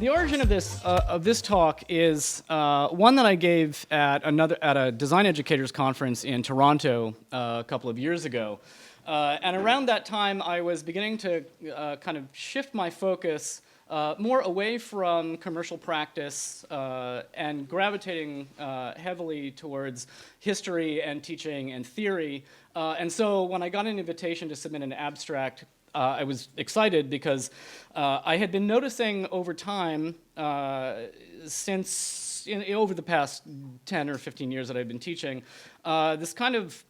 The origin of this talk is one that I gave at a design educators conference in Toronto a couple of years ago, and around that time I was beginning to kind of shift my focus more away from commercial practice and gravitating heavily towards history and teaching and theory. And so when I got an invitation to submit an abstract, I was excited because I had been noticing over time, over the past 10 or 15 years that I've been teaching, this kind of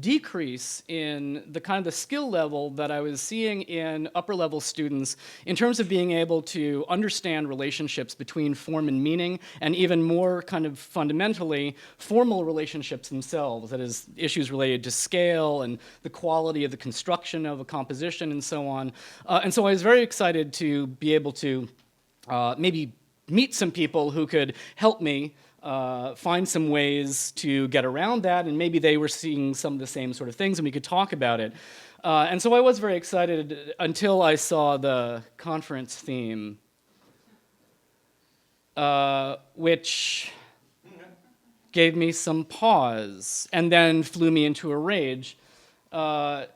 decrease in the skill level that I was seeing in upper level students in terms of being able to understand relationships between form and meaning, and even more kind of fundamentally, formal relationships themselves, that is, issues related to scale and the quality of the construction of a composition and so on. And so I was very excited to be able to maybe meet some people who could help me find some ways to get around that, and maybe they were seeing some of the same sort of things and we could talk about it. And so I was very excited until I saw the conference theme, which gave me some pause and then flew me into a rage. Because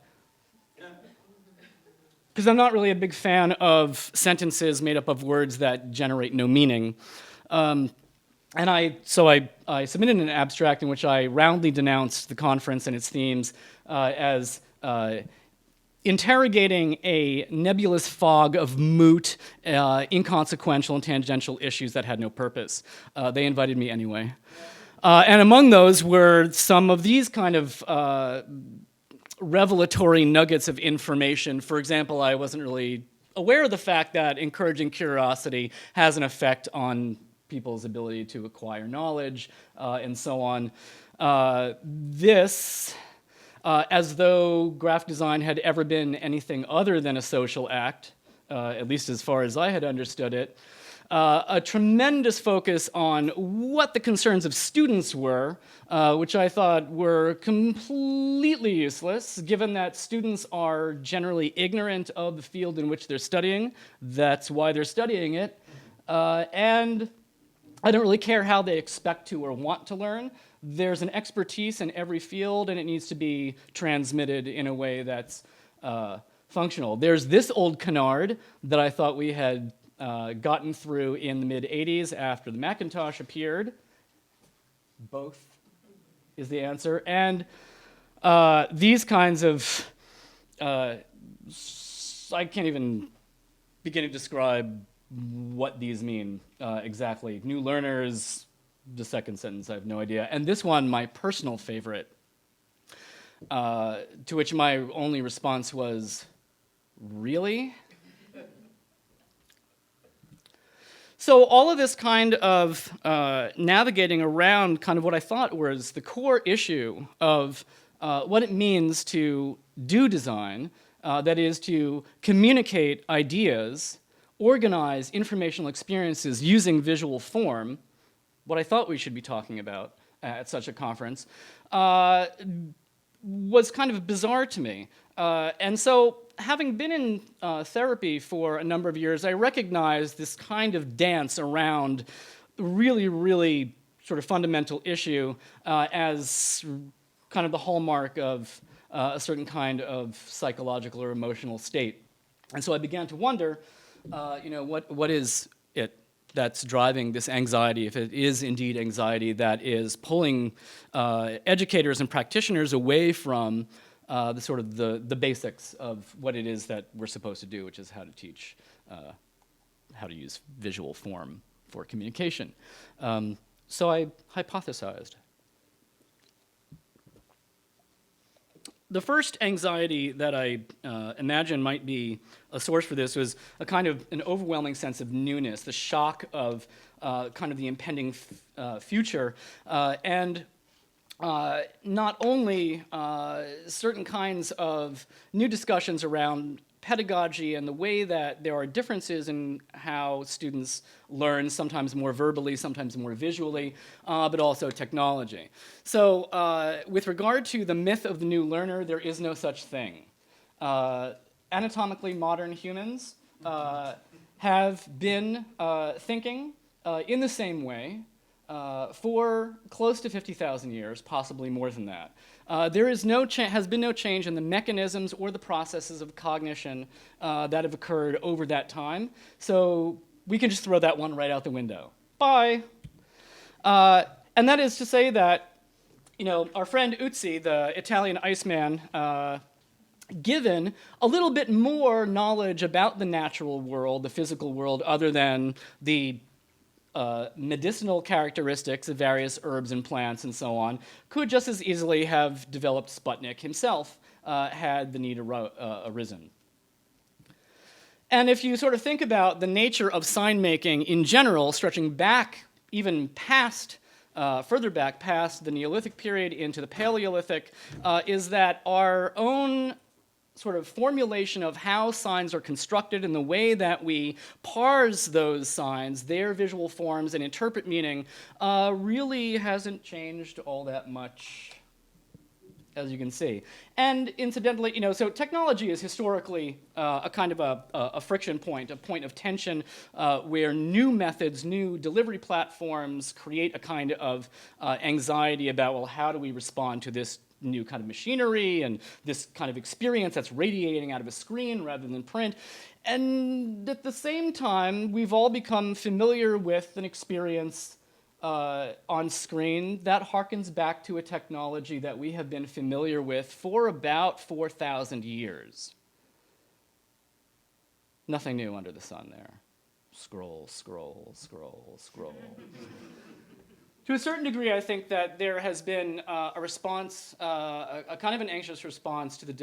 I'm not really a big fan of sentences made up of words that generate no meaning. And so I submitted an abstract in which I roundly denounced the conference and its themes as interrogating a nebulous fog of moot, inconsequential, and tangential issues that had no purpose. They invited me anyway. And among those were some of these kind of revelatory nuggets of information. For example, I wasn't really aware of the fact that encouraging curiosity has an effect on people's ability to acquire knowledge, and so on. This, as though graphic design had ever been anything other than a social act, at least as far as I had understood it, a tremendous focus on what the concerns of students were, which I thought were completely useless, given that students are generally ignorant of the field in which they're studying. That's why they're studying it. And I don't really care how they expect to or want to learn. There's an expertise in every field, and it needs to be transmitted in a way that's functional. There's this old canard that I thought we had gotten through in the mid-'80s after the Macintosh appeared. Both is the answer. And these kinds of, I can't even begin to describe what these mean exactly. New learners, the second sentence, I have no idea. And this one, my personal favorite, to which my only response was, really? So all of this kind of navigating around kind of what I thought was the core issue of what it means to do design, that is to communicate ideas, organize informational experiences using visual form, what I thought we should be talking about at such a conference, was kind of bizarre to me. And so, having been in therapy for a number of years, I recognized this kind of dance around really, really sort of fundamental issue as kind of the hallmark of a certain kind of psychological or emotional state. And so I began to wonder, what is it that's driving this anxiety, if it is indeed anxiety that is pulling educators and practitioners away from the basics of what it is that we're supposed to do, which is how to teach, how to use visual form for communication. So I hypothesized. The first anxiety that I imagine might be a source for this was a kind of an overwhelming sense of newness, the shock of kind of the impending future, and not only certain kinds of new discussions around pedagogy and the way that there are differences in how students learn, sometimes more verbally, sometimes more visually, but also technology. So with regard to the myth of the new learner, there is no such thing. Anatomically modern humans have been thinking in the same way for close to 50,000 years, possibly more than that. There is has been no change in the mechanisms or the processes of cognition that have occurred over that time. So we can just throw that one right out the window. Bye. And that is to say that, our friend Uzzi, the Italian Iceman, given a little bit more knowledge about the natural world, the physical world, other than the medicinal characteristics of various herbs and plants and so on, could just as easily have developed Sputnik himself had the need arisen. And if you sort of think about the nature of sign making in general, stretching back even past, further back past the Neolithic period into the Paleolithic, is that our own sort of formulation of how signs are constructed and the way that we parse those signs, their visual forms, and interpret meaning really hasn't changed all that much, as you can see. And incidentally, so technology is historically a kind of a friction point, a point of tension where new methods, new delivery platforms create a kind of anxiety about, well, how do we respond to this new kind of machinery and this kind of experience that's radiating out of a screen rather than print. And at the same time, we've all become familiar with an experience on screen that harkens back to a technology that we have been familiar with for about 4,000 years. Nothing new under the sun there. Scroll, scroll, scroll, scroll. To a certain degree, I think that there has been a response, a kind of an anxious response to the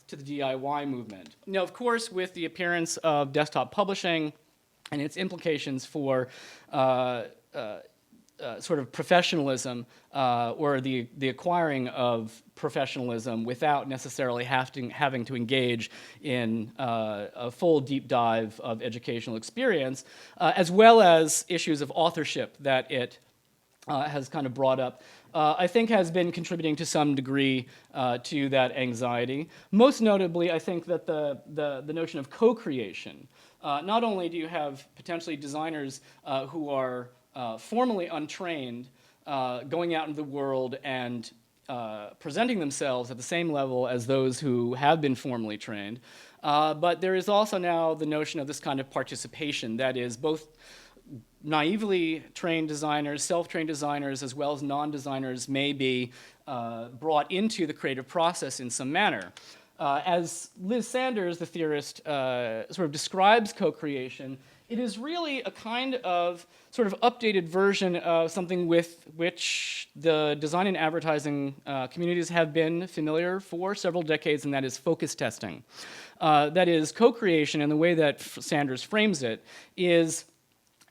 DIY movement. Now, of course, with the appearance of desktop publishing and its implications for sort of professionalism or the acquiring of professionalism without necessarily having to engage in a full deep dive of educational experience, as well as issues of authorship that it has kind of brought up, I think has been contributing to some degree to that anxiety. Most notably, I think that the notion of co-creation. Not only do you have potentially designers who are formally untrained going out into the world and presenting themselves at the same level as those who have been formally trained, but there is also now the notion of this kind of participation that is both naively trained designers, self-trained designers, as well as non-designers may be brought into the creative process in some manner. As Liz Sanders, the theorist, sort of describes co-creation, it is really a kind of sort of updated version of something with which the design and advertising communities have been familiar for several decades, and that is focus testing. That is, co-creation, and the way that Sanders frames it, is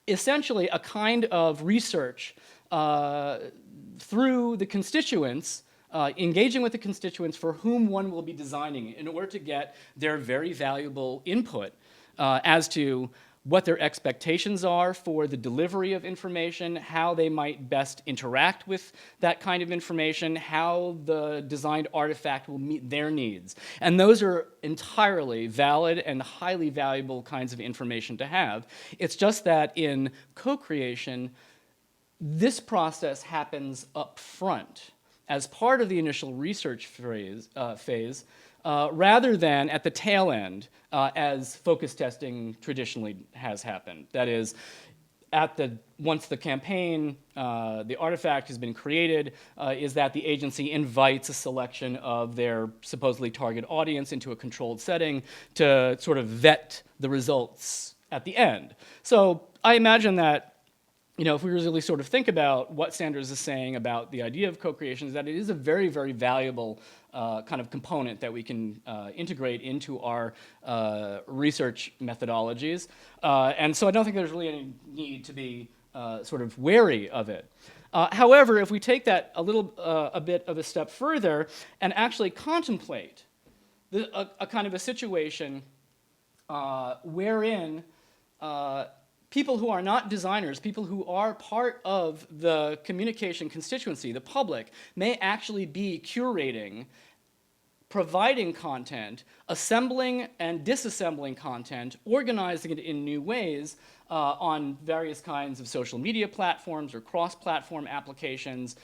essentially a kind of research through the constituents, engaging with the constituents for whom one will be designing in order to get their very valuable input as to what their expectations are for the delivery of information, how they might best interact with that kind of information, how the designed artifact will meet their needs. And those are entirely valid and highly valuable kinds of information to have. It's just that in co-creation, this process happens up front as part of the initial research phase, rather than at the tail end, as focus testing traditionally has happened. That is, once the campaign, the artifact has been created, is that the agency invites a selection of their supposedly target audience into a controlled setting to sort of vet the results at the end. So I imagine that, if we really sort of think about what Sanders is saying about the idea of co-creation, is that it is a very, very valuable kind of component that we can integrate into our research methodologies. And so I don't think there's really any need to be sort of wary of it. However, if we take that a bit of a step further and actually contemplate a kind of a situation wherein people who are not designers, people who are part of the communication constituency, the public, may actually be curating providing content, assembling and disassembling content, organizing it in new ways on various kinds of social media platforms or cross-platform applications,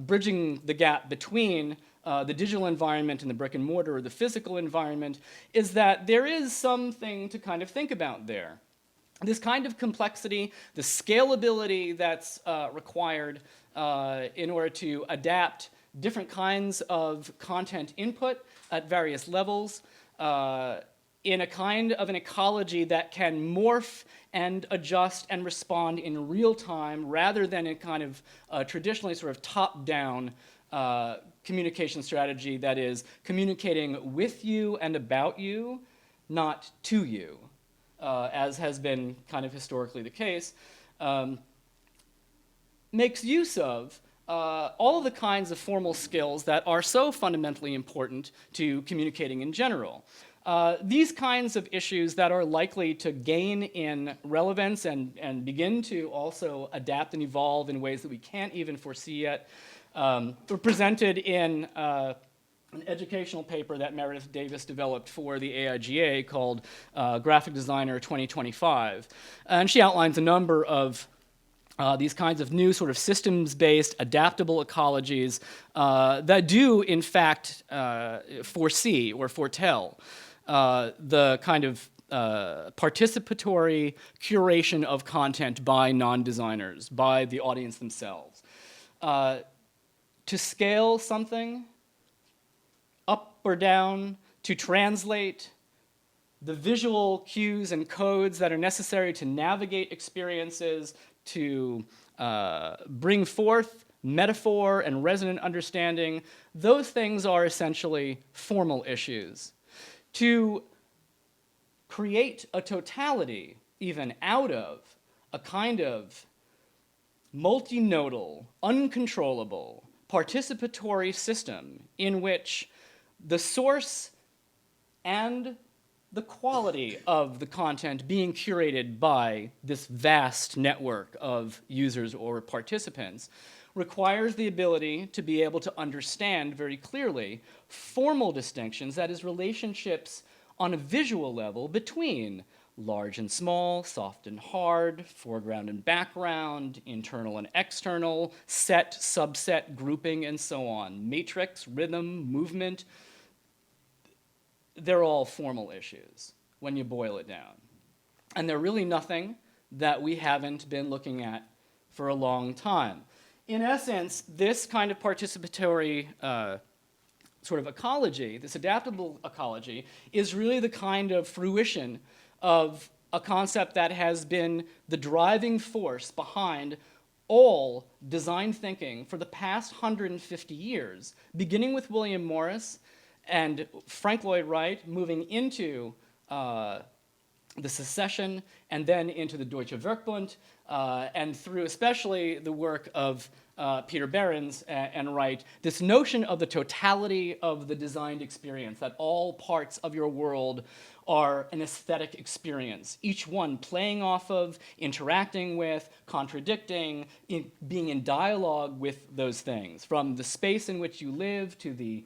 bridging the gap between the digital environment and the brick and mortar or the physical environment, is that there is something to kind of think about there. This kind of complexity, the scalability that's required in order to adapt different kinds of content input at various levels in a kind of an ecology that can morph and adjust and respond in real time rather than in kind of traditionally sort of top-down communication strategy that is communicating with you and about you, not to you, as has been kind of historically the case, makes use of all of the kinds of formal skills that are so fundamentally important to communicating in general. These kinds of issues that are likely to gain in relevance and begin to also adapt and evolve in ways that we can't even foresee yet were presented in an educational paper that Meredith Davis developed for the AIGA called Graphic Designer 2025. And she outlines a number of these kinds of new sort of systems-based adaptable ecologies that do, in fact, foresee or foretell the kind of participatory curation of content by non-designers, by the audience themselves. To scale something up or down, to translate the visual cues and codes that are necessary to navigate experiences, to bring forth metaphor and resonant understanding, those things are essentially formal issues. To create a totality, even out of a kind of multinodal, uncontrollable, participatory system in which the source and the quality of the content being curated by this vast network of users or participants requires the ability to be able to understand very clearly formal distinctions, that is, relationships on a visual level between large and small, soft and hard, foreground and background, internal and external, set, subset, grouping, and so on. Matrix, rhythm, movement, they're all formal issues when you boil it down. And they're really nothing that we haven't been looking at for a long time. In essence, this kind of participatory sort of ecology, this adaptable ecology, is really the kind of fruition of a concept that has been the driving force behind all design thinking for the past 150 years, beginning with William Morris and Frank Lloyd Wright, moving into the secession and then into the Deutsche Werkbund, and through especially the work of Peter Behrens and Wright, this notion of the totality of the designed experience, that all parts of your world are an aesthetic experience, each one playing off of, interacting with, contradicting, being in dialogue with those things, from the space in which you live to the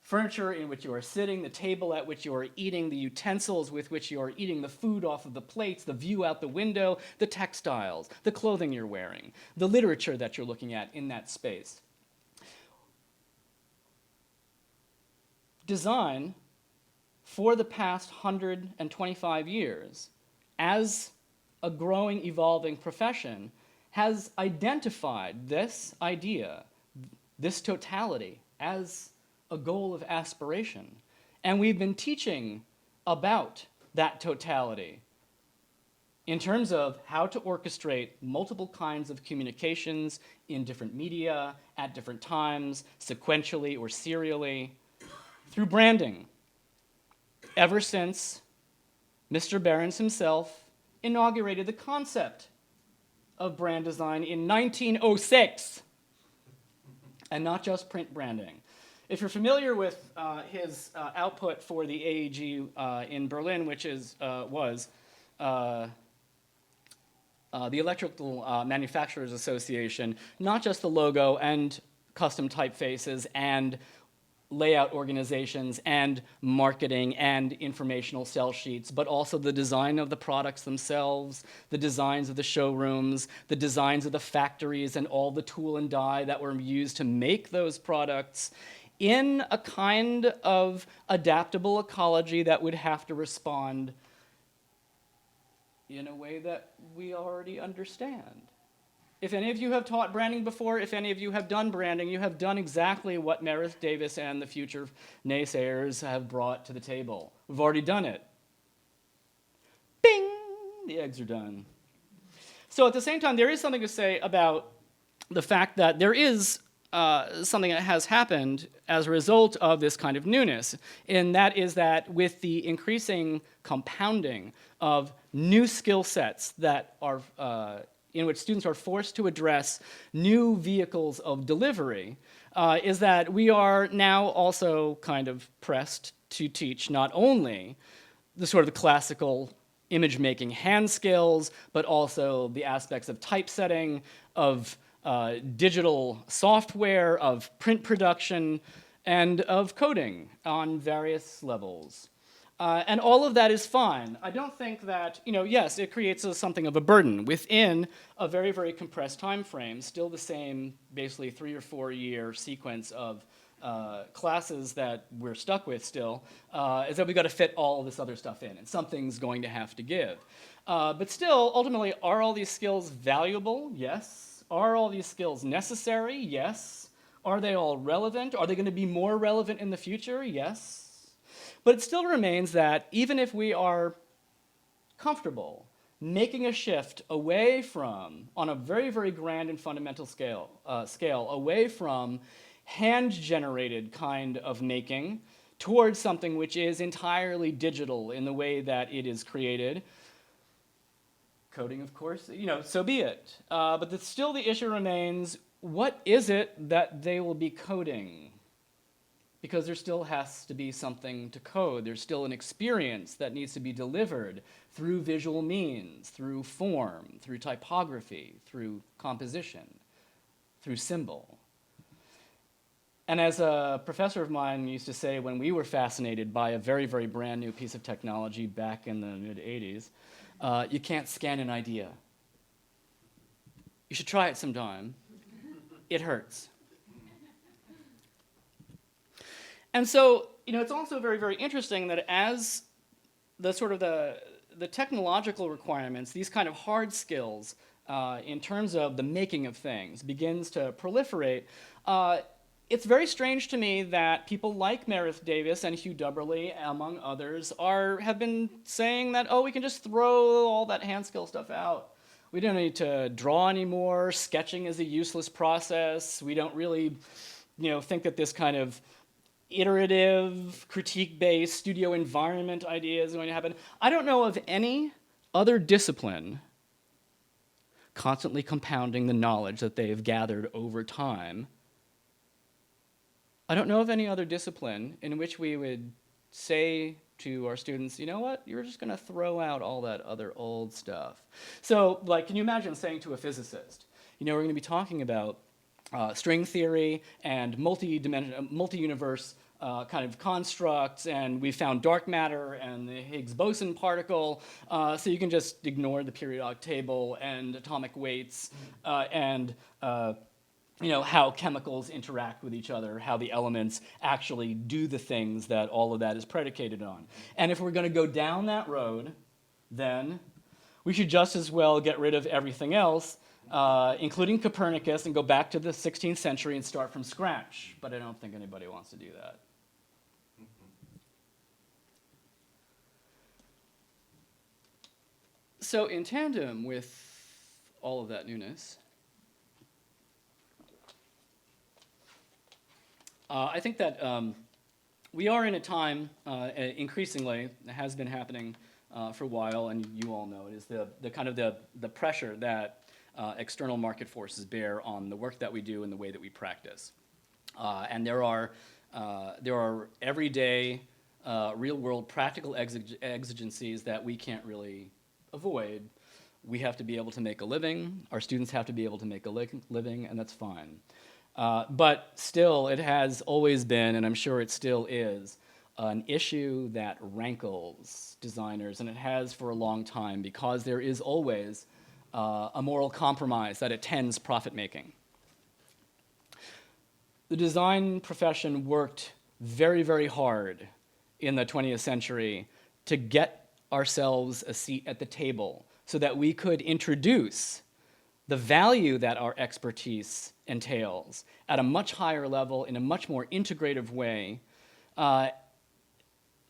furniture in which you are sitting, the table at which you are eating, the utensils with which you are eating the food off of the plates, the view out the window, the textiles, the clothing you're wearing, the literature that you're looking at in that space. Design, for the past 125 years, as a growing, evolving profession, has identified this idea, this totality, as a goal of aspiration. And we've been teaching about that totality in terms of how to orchestrate multiple kinds of communications in different media, at different times, sequentially or serially, through branding, ever since Mr. Behrens himself inaugurated the concept of brand design in 1906, and not just print branding. If you're familiar with his output for the AEG in Berlin, which was the Electrical Manufacturers Association, not just the logo and custom typefaces and layout organizations and marketing and informational sell sheets, but also the design of the products themselves, the designs of the showrooms, the designs of the factories and all the tool and die that were used to make those products in a kind of adaptable ecology that would have to respond in a way that we already understand. If any of you have taught branding before, if any of you have done branding, you have done exactly what Meredith Davis and the future naysayers have brought to the table. We've already done it. Bing! The eggs are done. So at the same time, there is something to say about the fact that there is something that has happened as a result of this kind of newness, and that is that with the increasing compounding of new skill sets that are in which students are forced to address new vehicles of delivery, is that we are now also kind of pressed to teach not only the sort of classical image-making hand skills, but also the aspects of typesetting, of digital software, of print production, and of coding on various levels. And all of that is fine. I don't think that, yes, it creates something of a burden within a very, very compressed time frame, still the same basically 3 or 4 year sequence of classes that we're stuck with still, is that we've got to fit all of this other stuff in, and something's going to have to give. But still, ultimately, are all these skills valuable? Yes. Are all these skills necessary? Yes. Are they all relevant? Are they going to be more relevant in the future? Yes. But it still remains that even if we are comfortable making a shift away from, on a very, very grand and fundamental scale, away from hand-generated kind of making towards something which is entirely digital in the way that it is created, coding, of course, so be it. But still the issue remains, what is it that they will be coding? Because there still has to be something to code. There's still an experience that needs to be delivered through visual means, through form, through typography, through composition, through symbol. And as a professor of mine used to say when we were fascinated by a very, very brand new piece of technology back in the mid-'80s, you can't scan an idea. You should try it sometime. It hurts. And so, it's also very, very interesting that as the sort of the technological requirements, these kind of hard skills in terms of the making of things begins to proliferate, it's very strange to me that people like Meredith Davis and Hugh Dubberly, among others, have been saying that, we can just throw all that hand skill stuff out. We don't need to draw anymore. Sketching is a useless process. We don't really, think that this kind of iterative, critique-based studio environment idea is going to happen. I don't know of any other discipline constantly compounding the knowledge that they've gathered over time. I don't know of any other discipline in which we would say to our students, you know what, you're just going to throw out all that other old stuff. So, can you imagine saying to a physicist, we're going to be talking about string theory and multi-universe kind of constructs, and we found dark matter and the Higgs boson particle, so you can just ignore the periodic table and atomic weights and how chemicals interact with each other, how the elements actually do the things that all of that is predicated on. And if we're going to go down that road, then we should just as well get rid of everything else, including Copernicus, and go back to the 16th century and start from scratch. But I don't think anybody wants to do that. So in tandem with all of that newness, I think that we are in a time, increasingly, it has been happening for a while, and you all know it, is the kind of the pressure that external market forces bear on the work that we do and the way that we practice. And there are everyday, real-world practical exigencies that we can't really avoid. We have to be able to make a living. Our students have to be able to make a living, and that's fine. But still, it has always been, and I'm sure it still is, an issue that rankles designers, and it has for a long time, because there is always a moral compromise that attends profit-making. The design profession worked very, very hard in the 20th century to get ourselves a seat at the table so that we could introduce the value that our expertise entails at a much higher level in a much more integrative way,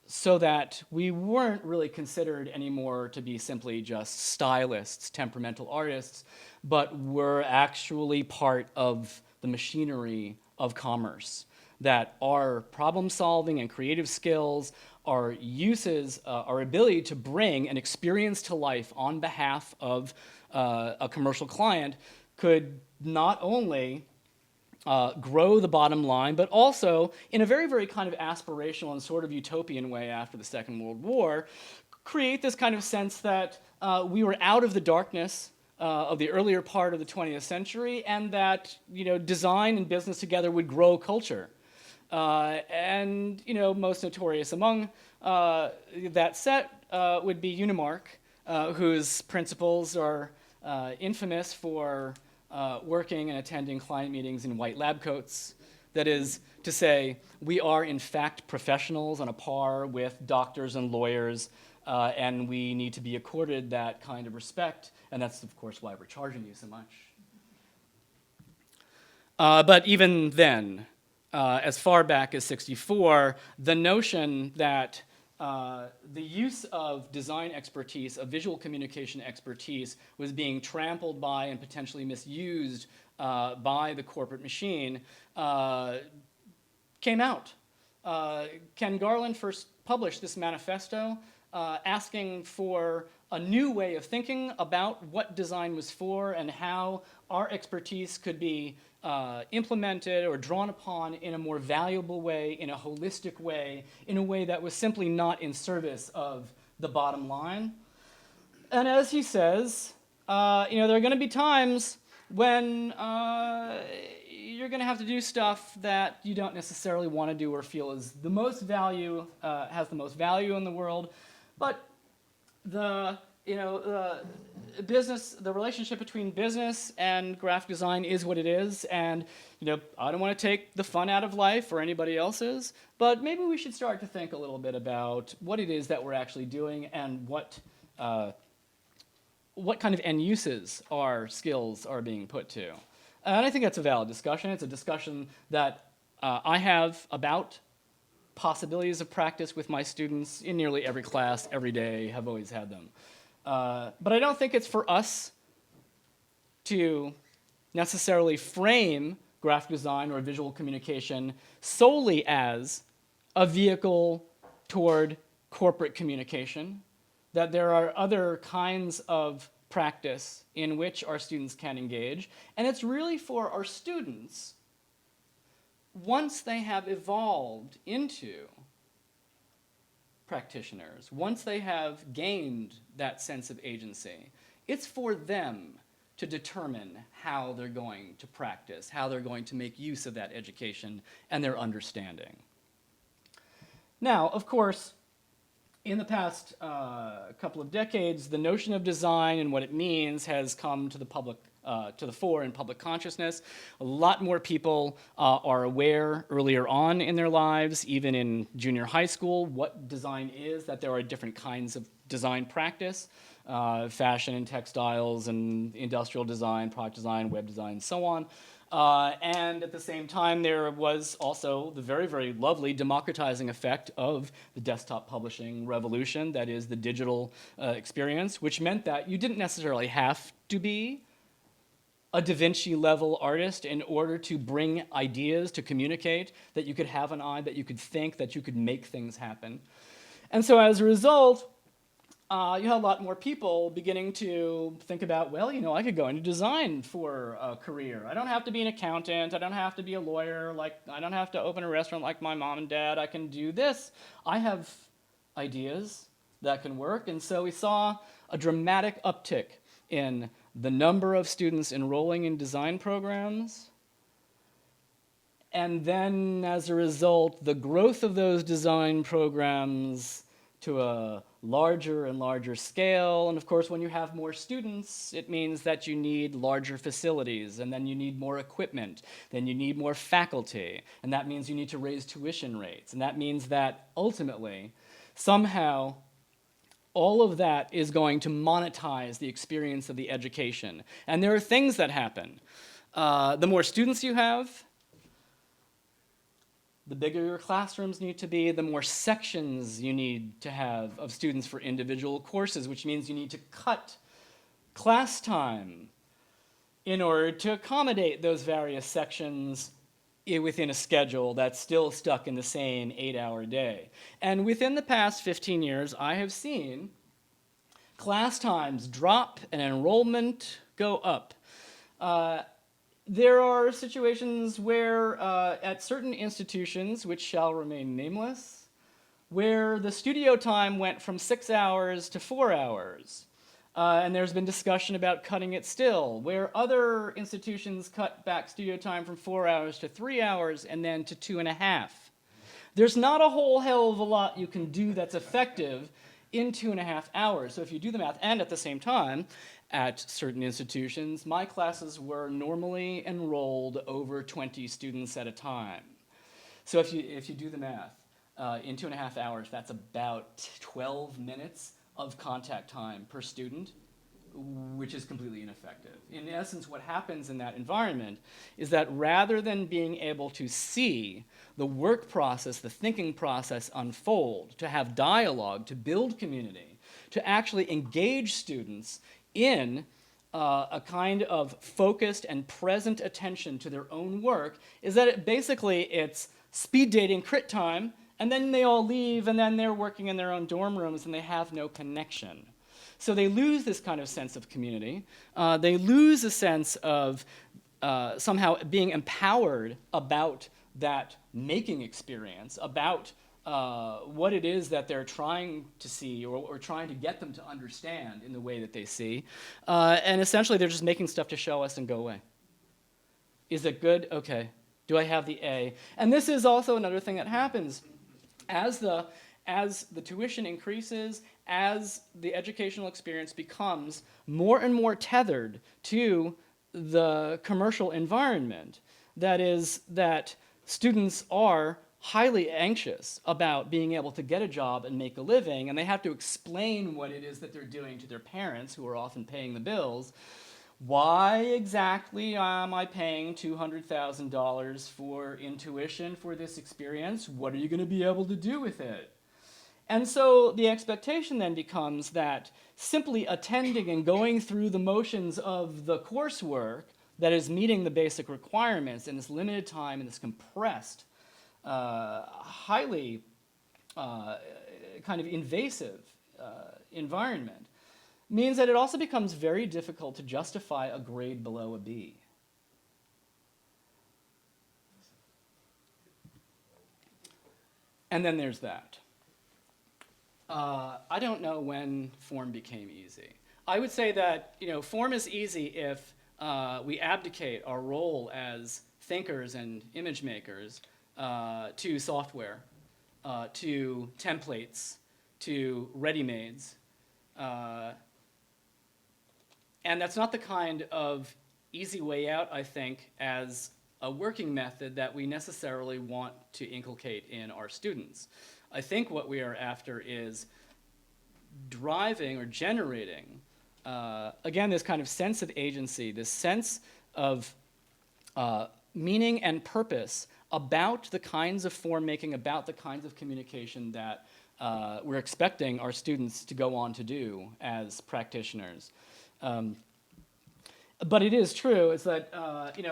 so that we weren't really considered anymore to be simply just stylists, temperamental artists, but were actually part of the machinery of commerce, that our problem solving and creative skills, our uses, our ability to bring an experience to life on behalf of a commercial client could not only grow the bottom line, but also, in a very, very kind of aspirational and sort of utopian way after the Second World War, create this kind of sense that we were out of the darkness of the earlier part of the 20th century, and that design and business together would grow culture. And most notorious among that set would be Unimark, whose principles are infamous for working and attending client meetings in white lab coats. That is to say, we are in fact professionals on a par with doctors and lawyers, and we need to be accorded that kind of respect, and that's of course why we're charging you so much. But even then, as far back as '64, the notion that the use of design expertise, of visual communication expertise, was being trampled by and potentially misused by the corporate machine came out. Ken Garland first published this manifesto asking for a new way of thinking about what design was for and how our expertise could be implemented or drawn upon in a more valuable way, in a holistic way, in a way that was simply not in service of the bottom line. And as he says, there are going to be times when you're going to have to do stuff that you don't necessarily want to do or feel is the most value, has the most value in the world, but the business, the relationship between business and graphic design is what it is, and I don't want to take the fun out of life or anybody else's, but maybe we should start to think a little bit about what it is that we're actually doing and what kind of end uses our skills are being put to. And I think that's a valid discussion. It's a discussion that I have about possibilities of practice with my students in nearly every class, every day, have always had them. But I don't think it's for us to necessarily frame graphic design or visual communication solely as a vehicle toward corporate communication, that there are other kinds of practice in which our students can engage, and it's really for our students, once they have evolved into practitioners, once they have gained that sense of agency, it's for them to determine how they're going to practice, how they're going to make use of that education and their understanding. Now, of course, in the past couple of decades, the notion of design and what it means has come to the public, to the fore in public consciousness. A lot more people are aware earlier on in their lives, even in junior high school, what design is, that there are different kinds of design practice, fashion and textiles and industrial design, product design, web design, and so on. And at the same time, there was also the very, very lovely democratizing effect of the desktop publishing revolution, that is the digital experience, which meant that you didn't necessarily have to be a Da Vinci level artist in order to bring ideas to communicate, that you could have an eye, that you could think, that you could make things happen. And so as a result, you had a lot more people beginning to think about, well, I could go into design for a career. I don't have to be an accountant. I don't have to be a lawyer. I don't have to open a restaurant like my mom and dad. I can do this. I have ideas that can work. And so we saw a dramatic uptick in the number of students enrolling in design programs, And then, as a result, the growth of those design programs to a larger and larger scale. And of course, when you have more students, it means that you need larger facilities, and then you need more equipment, then you need more faculty, and that means you need to raise tuition rates. And that means that ultimately, somehow, all of that is going to monetize the experience of the education. And there are things that happen. The more students you have, the bigger your classrooms need to be, the more sections you need to have of students for individual courses, which means you need to cut class time in order to accommodate those various sections within a schedule that's still stuck in the same 8-hour day. And within the past 15 years, I have seen class times drop and enrollment go up. There are situations where, at certain institutions, which shall remain nameless, where the studio time went from 6 hours to 4 hours. And there's been discussion about cutting it still, where other institutions cut back studio time from 4 hours to 3 hours and then to 2.5. There's not a whole hell of a lot you can do that's effective in 2.5 hours. So if you do the math, and at the same time, at certain institutions, my classes were normally enrolled over 20 students at a time. So if you do the math, in 2.5 hours, that's about 12 minutes of contact time per student, which is completely ineffective. In essence, what happens in that environment is that rather than being able to see the work process, the thinking process unfold, to have dialogue, to build community, to actually engage students in a kind of focused and present attention to their own work, is that it's speed dating crit time, and then they all leave, and then they're working in their own dorm rooms, and they have no connection. So they lose this kind of sense of community. They lose a sense of somehow being empowered about that making experience, about what it is that they're trying to see or trying to get them to understand in the way that they see. And essentially, they're just making stuff to show us and go away. Is it good? Okay. Do I have the A? And this is also another thing that happens. As the tuition increases, as the educational experience becomes more and more tethered to the commercial environment, that is, that students are highly anxious about being able to get a job and make a living, and they have to explain what it is that they're doing to their parents, who are often paying the bills. Why exactly am I paying $200,000 in tuition for this experience? What are you going to be able to do with it? And so the expectation then becomes that simply attending and going through the motions of the coursework that is meeting the basic requirements in this limited time, in this compressed, highly kind of invasive environment, means that it also becomes very difficult to justify a grade below a B. And then there's that. I don't know when form became easy. I would say that form is easy if we abdicate our role as thinkers and image makers to software, to templates, to ready-mades. And that's not the kind of easy way out, I think, as a working method that we necessarily want to inculcate in our students. I think what we are after is driving or generating, again, this kind of sense of agency, this sense of meaning and purpose about the kinds of form making, about the kinds of communication that we're expecting our students to go on to do as practitioners. But it is true, is that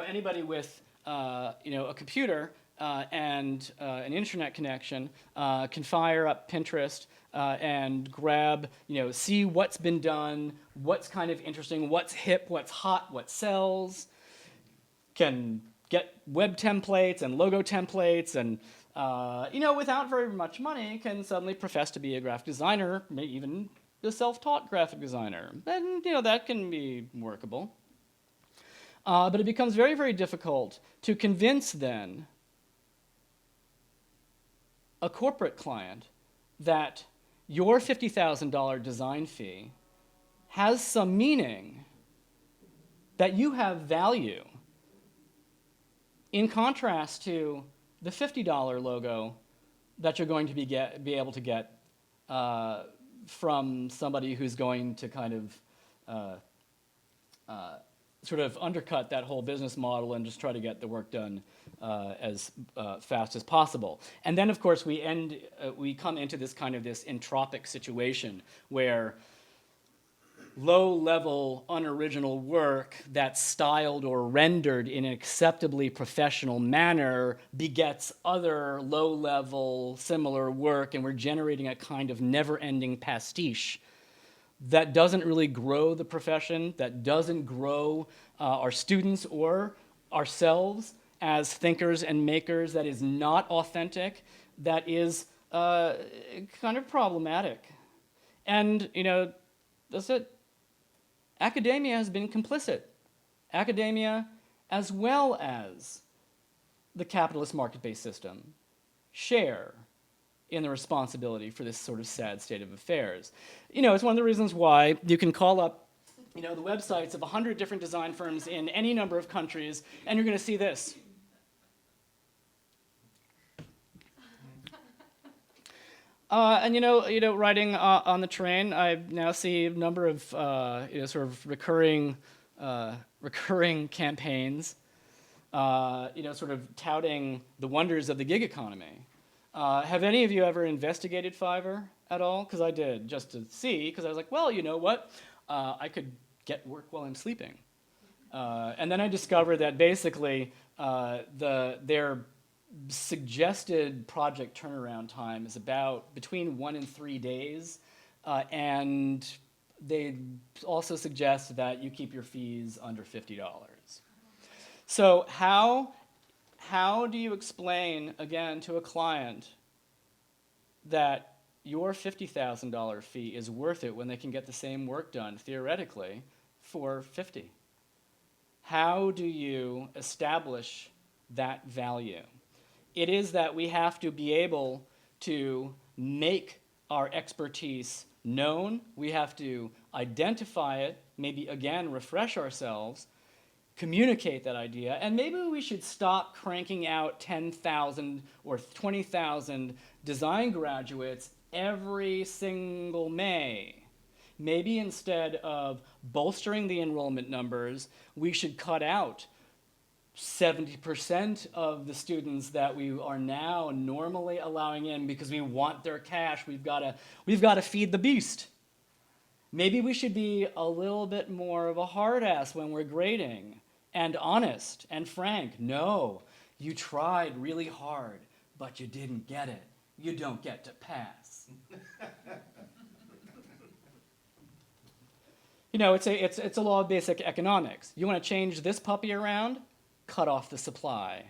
anybody with a computer and an internet connection can fire up Pinterest and grab, see what's been done, what's kind of interesting, what's hip, what's hot, what sells, can get web templates and logo templates, and without very much money, can suddenly profess to be a graphic designer, maybe even a self-taught graphic designer. And that can be workable. But it becomes very, very difficult to convince then a corporate client that your $50,000 design fee has some meaning, that you have value, in contrast to the $50 logo that you're going to be able to get from somebody who's going to kind of sort of undercut that whole business model and just try to get the work done as fast as possible. And then, of course, we come into this kind of this entropic situation where low-level, unoriginal work that's styled or rendered in an acceptably professional manner begets other low-level, similar work, and we're generating a kind of never-ending pastiche that doesn't really grow the profession, that doesn't grow our students or ourselves as thinkers and makers, that is not authentic, that is kind of problematic. And, you know, that's it. Academia has been complicit. Academia, as well as the capitalist market-based system, share in the responsibility for this sort of sad state of affairs. You know, it's one of the reasons why you can call up, you know, the websites of 100 different design firms in any number of countries, and you're going to see this. And you know, riding on the train, I now see a number of sort of recurring campaigns, sort of touting the wonders of the gig economy. Have any of you ever investigated Fiverr at all? Because I did, just to see, because I was like, well, you know what? I could get work while I'm sleeping. And then I discovered that basically their suggested project turnaround time is about between 1 and 3 days, and they also suggest that you keep your fees under $50. So how do you explain, again, to a client that your $50,000 fee is worth it when they can get the same work done, theoretically, for $50? How do you establish that value? It is that we have to be able to make our expertise known. We have to identify it, maybe again refresh ourselves, communicate that idea, and maybe we should stop cranking out 10,000 or 20,000 design graduates every single May. Maybe instead of bolstering the enrollment numbers, we should cut out 70% of the students that we are now normally allowing in because we want their cash. We've got to feed the beast. Maybe we should be a little bit more of a hard ass when we're grading, and honest and frank. No, you tried really hard, but you didn't get it. You don't get to pass. You know, it's a law of basic economics. You want to change this puppy around? Cut off the supply.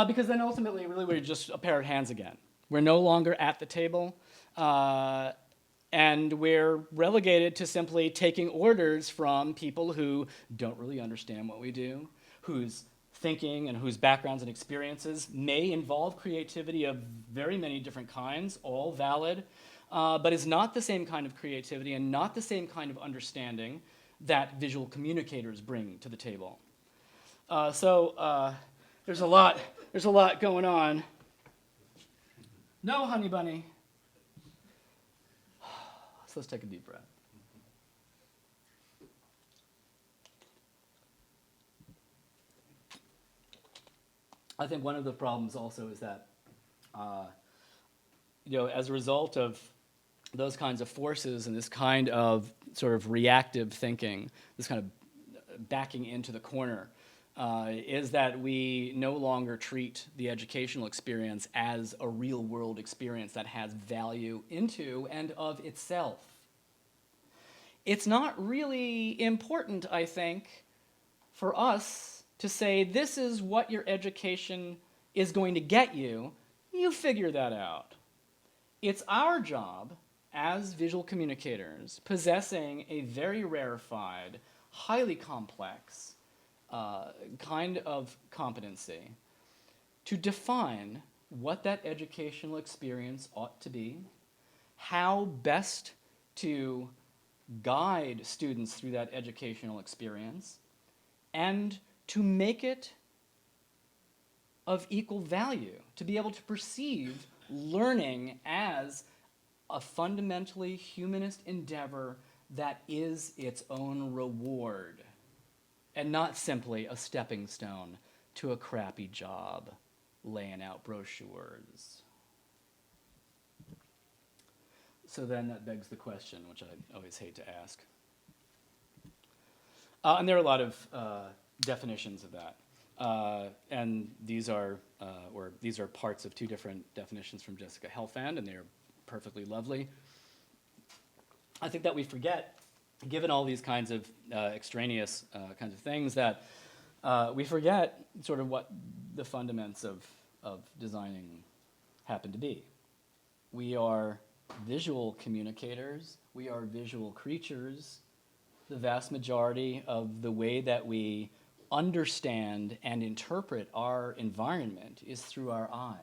Because then ultimately, really, we're just a pair of hands again. We're no longer at the table, and we're relegated to simply taking orders from people who don't really understand what we do, whose thinking and whose backgrounds and experiences may involve creativity of very many different kinds, all valid, but is not the same kind of creativity and not the same kind of understanding that visual communicators bring to the table. So there's a lot going on. No, honey bunny. So let's take a deep breath. I think one of the problems also is that, as a result of those kinds of forces and this kind of sort of reactive thinking, this kind of backing into the corner, is that we no longer treat the educational experience as a real-world experience that has value into and of itself. It's not really important, I think, for us to say, this is what your education is going to get you. You figure that out. It's our job as visual communicators, possessing a very rarefied, highly complex kind of competency, to define what that educational experience ought to be, how best to guide students through that educational experience, and to make it of equal value, to be able to perceive learning as a fundamentally humanist endeavor that is its own reward, and not simply a stepping stone to a crappy job laying out brochures. So then that begs the question, which I always hate to ask. And there are a lot of definitions of that. And these are parts of two different definitions from Jessica Helfand, and they are perfectly lovely. I think that we forget, given all these kinds of extraneous kinds of things, that we forget sort of what the fundaments of designing happen to be. We are visual communicators. We are visual creatures. The vast majority of the way that we understand and interpret our environment is through our eyes.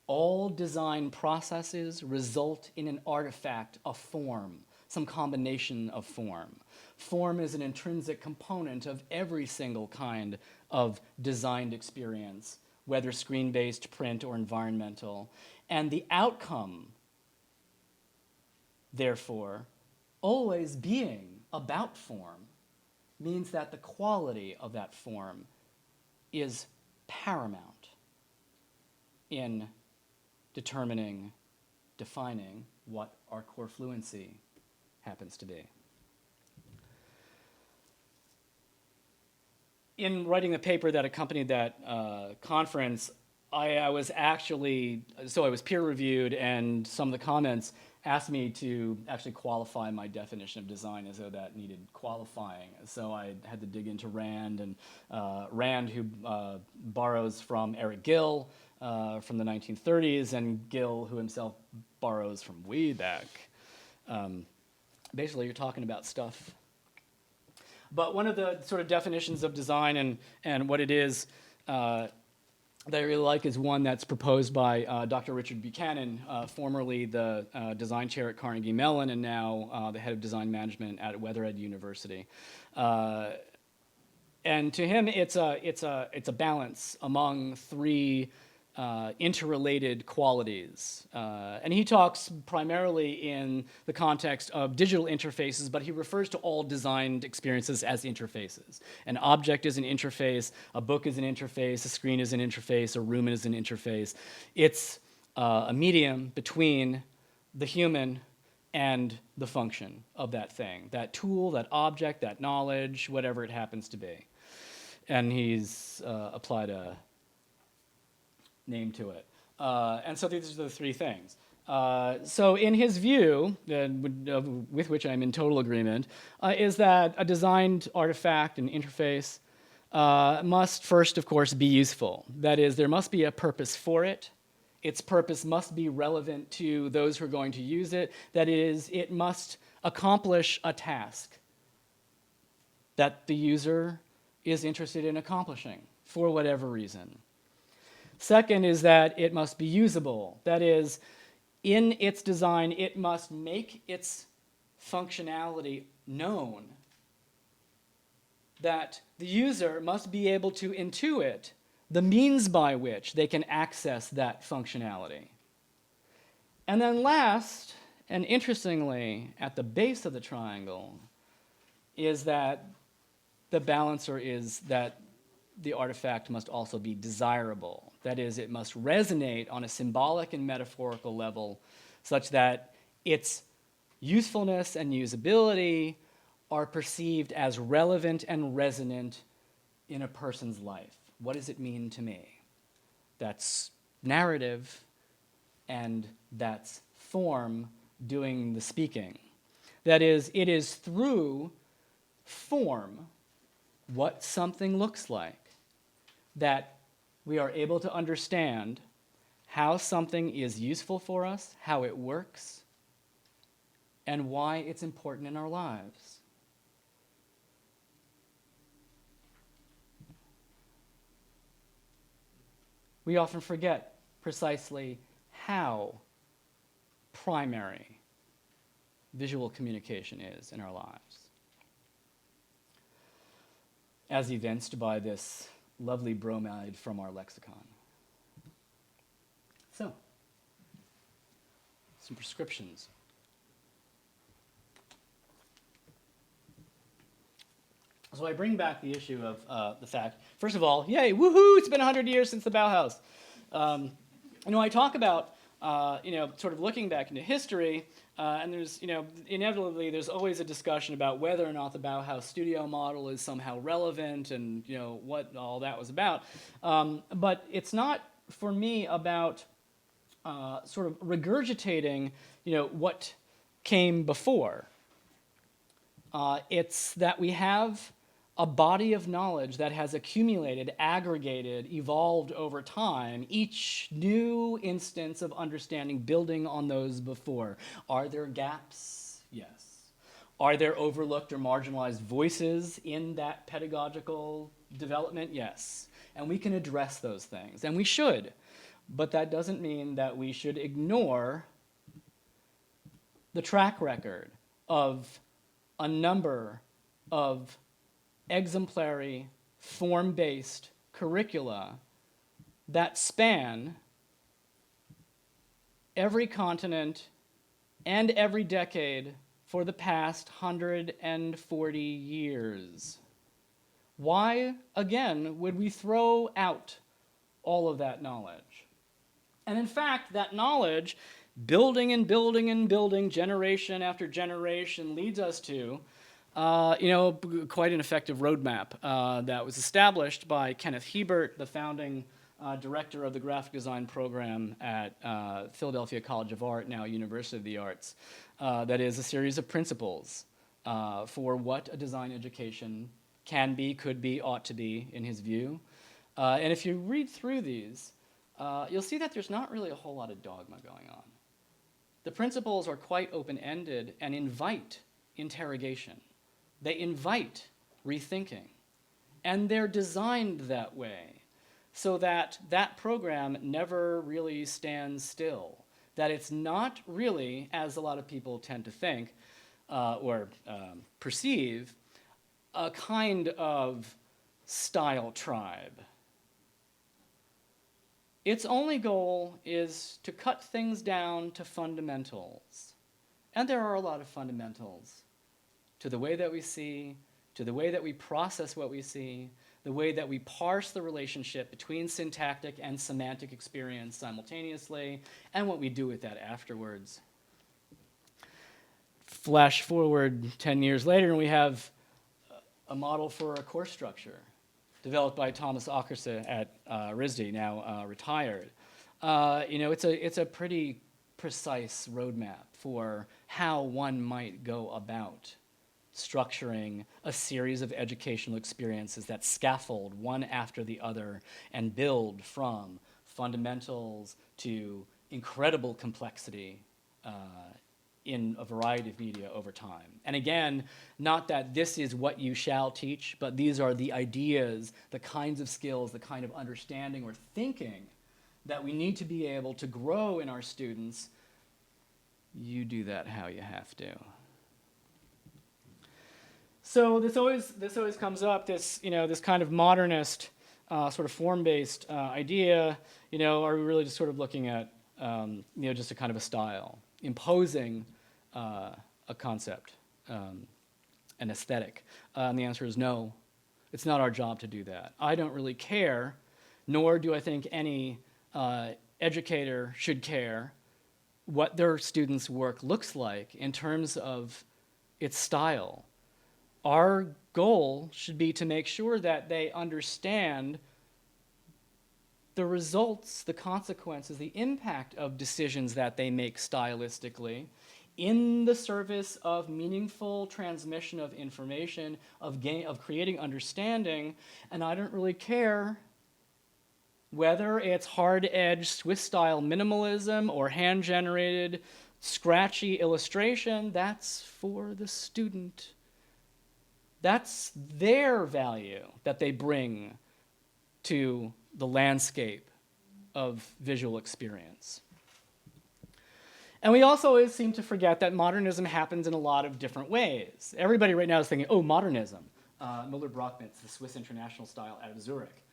All design processes result in an artifact, a form, some combination of form. Form is an intrinsic component of every single kind of designed experience, whether screen-based, print, or environmental. And the outcome, therefore, always being about form, means that the quality of that form is paramount in defining what our core fluency happens to be. In writing the paper that accompanied that conference, I was peer-reviewed, and some of the comments asked me to actually qualify my definition of design as though that needed qualifying. So I had to dig into Rand, and Rand, who borrows from Eric Gill from the 1930s, and Gill, who himself borrows from way back. Basically, you're talking about stuff. But one of the sort of definitions of design and what it is that I really like is one that's proposed by Dr. Richard Buchanan, formerly the design chair at Carnegie Mellon and now the head of design management at Weathered University. And to him, it's a balance among three interrelated qualities. And he talks primarily in the context of digital interfaces, but he refers to all designed experiences as interfaces. An object is an interface, a book is an interface, a screen is an interface, a room is an interface. It's a medium between the human and the function of that thing, that tool, that object, that knowledge, whatever it happens to be. And he's applied a name to it. And so these are the three things. So in his view, with which I'm in total agreement, is that a designed artifact, an interface, must first, of course, be useful. That is, there must be a purpose for it. Its purpose must be relevant to those who are going to use it. That is, it must accomplish a task that the user is interested in accomplishing for whatever reason. Second is that it must be usable. That is, in its design, it must make its functionality known. That the user must be able to intuit the means by which they can access that functionality. And then last, and interestingly, at the base of the triangle, is that the balancer is that the artifact must also be desirable. That is, it must resonate on a symbolic and metaphorical level such that its usefulness and usability are perceived as relevant and resonant in a person's life. What does it mean to me? That's narrative, and that's form doing the speaking. That is, it is through form, what something looks like, that we are able to understand how something is useful for us, how it works, and why it's important in our lives. we often forget precisely how primary visual communication is in our lives, as evinced by this lovely bromide from our lexicon. So, some prescriptions. So I bring back the issue of the fact, first of all, yay, woohoo, it's been 100 years since the Bauhaus. I talk about, sort of looking back into history, and there's, inevitably there's always a discussion about whether or not the Bauhaus studio model is somehow relevant and, what all that was about. But it's not, for me, about sort of regurgitating, what came before. It's that we have a body of knowledge that has accumulated, aggregated, evolved over time, each new instance of understanding building on those before. Are there gaps? Yes. Are there overlooked or marginalized voices in that pedagogical development? Yes. And we can address those things, and we should. But that doesn't mean that we should ignore the track record of a number of exemplary, form-based curricula that span every continent and every decade for the past 140 years. Why, again, would we throw out all of that knowledge? And in fact, that knowledge, building and building and building, generation after generation, leads us to quite an effective roadmap that was established by Kenneth Hebert, the founding director of the graphic design program at Philadelphia College of Art, now University of the Arts. That is a series of principles for what a design education can be, could be, ought to be, in his view. And if you read through these, you'll see that there's not really a whole lot of dogma going on. The principles are quite open-ended and invite interrogation. They invite rethinking. And they're designed that way so that that program never really stands still. That it's not really, as a lot of people tend to think or perceive, a kind of style tribe. Its only goal is to cut things down to fundamentals. And there are a lot of fundamentals to the way that we see, to the way that we process what we see, the way that we parse the relationship between syntactic and semantic experience simultaneously, and what we do with that afterwards. Flash forward 10 years later, and we have a model for a course structure developed by Thomas Åkerse at RISD, now retired. It's a pretty precise roadmap for how one might go about structuring a series of educational experiences that scaffold one after the other and build from fundamentals to incredible complexity in a variety of media over time. And again, not that this is what you shall teach, but these are the ideas, the kinds of skills, the kind of understanding or thinking that we need to be able to grow in our students. You do that how you have to. So this always comes up, this kind of modernist sort of form-based idea, are we really just sort of looking at just a kind of a style, imposing a concept, an aesthetic? And the answer is no. It's not our job to do that. I don't really care, nor do I think any educator should care what their students' work looks like in terms of its style. Our goal should be to make sure that they understand the results, the consequences, the impact of decisions that they make stylistically in the service of meaningful transmission of information, of creating understanding. And I don't really care whether it's hard-edged Swiss-style minimalism or hand-generated, scratchy illustration. That's for the student. That's their value that they bring to the landscape of visual experience. And we also always seem to forget that modernism happens in a lot of different ways. Everybody right now is thinking, oh, modernism. Müller-Brockmitz, the Swiss international style out of Zurich.